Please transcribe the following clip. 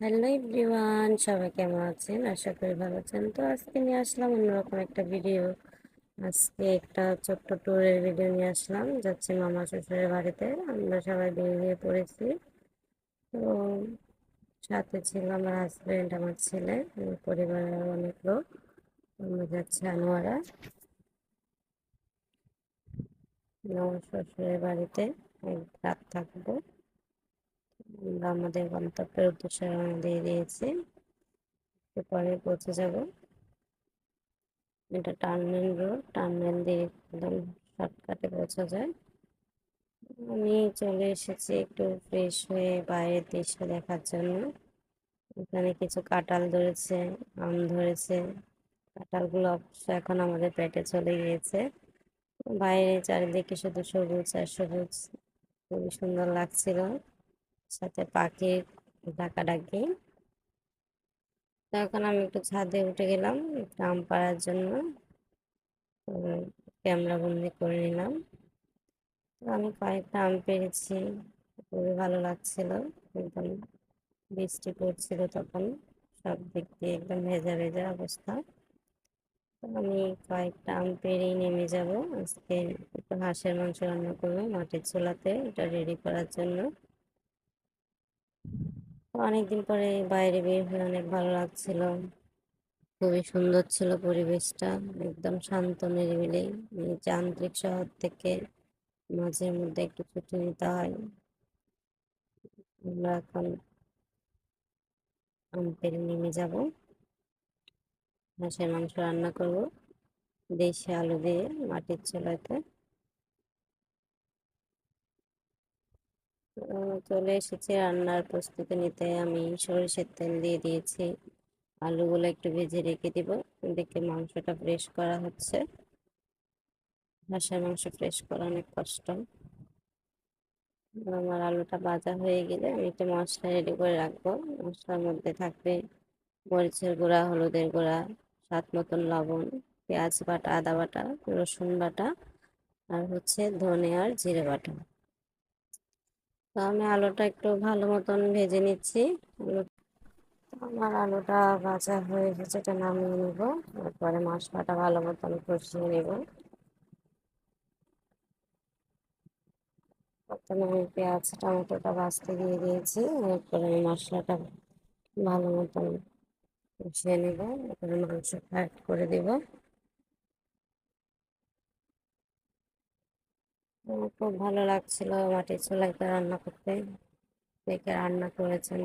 Hello everyone, সবাই কেমন আছেন? আশা করি ভালো আছেন। তো আজকে নিয়ে আসলাম অন্যরকম একটা ভিডিও। আজকে একটা ছোট্ট ট্যুরের ভিডিও নিয়ে আসলাম। যাচ্ছি মামা শ্বশুরের বাড়িতে। আমরা সবাই বেরিয়ে পড়েছি। তো সাথে ছিল আমার হাজবেন্ড, আমার ছেলে, আমার পরিবারের অনেক লোক। আমরা যাচ্ছি আনোয়ারা মামা শ্বশুরের বাড়িতে। এক রাত থাকবো। আমরা আমাদের গন্তব্যের উদ্দেশ্যে রওনা দিয়ে দিয়েছি। একটু পরে পৌঁছে যাব। এটা টার্মিনাল রোড, টার্মিনাল দিয়ে একদম শর্টকাটে পৌঁছা যায়। আমি চলে এসেছি একটু ফ্রেশ হয়ে বাইরের দৃশ্য দেখার জন্য। এখানে কিছু কাঁঠাল ধরেছে, আম ধরেছে। কাঁঠালগুলো অবশ্য এখন আমাদের পেটে চলে গিয়েছে। বাইরে চারিদিকে শুধু সবুজ আর সবুজ, খুবই সুন্দর লাগছিল। সাথে পাখির ডাকাডাকি। তো এখন আমি একটু ছাদে উঠে গেলাম একটু আম পাড়ার জন্য। ক্যামেরা বন্দি করে নিলাম। তো আমি কয়েকটা আম পেড়েছি, খুবই ভালো লাগছিল। একদম বৃষ্টি পড়ছিল তখন, সব দিক দিয়ে একদম ভেজা ভেজা অবস্থা। তো আমি কয়েকটা আম পেড়েই নেমে যাব। আজকে একটু হাঁসের মাংস রান্না করবো মাটির চুলাতে, এটা রেডি করার জন্য। তো অনেকদিন পরে বাইরে বের হয়ে অনেক ভালো লাগছিল। খুবই সুন্দর ছিল পরিবেশটা, একদম শান্ত নিরিবিলি। এই যান্ত্রিক শহর থেকে মাঝে মধ্যে একটু ছুটি নিতে হয়। আমরা এখন আম পেড়ে নেমে যাব। হাঁসের মাংস রান্না করব দেশি আলু দিয়ে মাটির চুলাতে। চলে এসেছি রান্নার প্রস্তুতি নিতে। আমি সরিষার তেল দিয়ে দিয়েছি। আলুগুলো একটু ভেজে রেখে দিব। এদিকে মাংসটা ফ্রেশ করা হচ্ছে। হাঁসের মাংস ফ্রেশ করা অনেক কষ্ট। আমার আলুটা ভাজা হয়ে গেলে আমি একটা মশলা রেডি করে রাখবো। মশলার মধ্যে থাকবে মরিচের গুঁড়া, হলুদের গুঁড়া, স্বাদ মতন লবণ, পেঁয়াজ বাটা, আদা বাটা, রসুন বাটা, আর হচ্ছে ধনে আর জিরে বাটা। তো আমি আলুটা একটু ভালো মতন ভেজে নিচ্ছি। আমার আলুটা ভাজা হয়ে গেছে, এটা নামিয়ে নেব। তারপরে মশলাটা ভালো মতন কষিয়ে নেব। প্রথমে আমি পেঁয়াজ টমেটোটা ভাজতে দিয়ে দিয়েছি। এরপরে আমি মশলাটা ভালো মতন কষিয়ে নেব। এরপরে মাংস অ্যাড করে দেব। খুব ভালো লাগছিল মাটির চুলাইতে রান্না করতে। কে কে রান্না করেছেন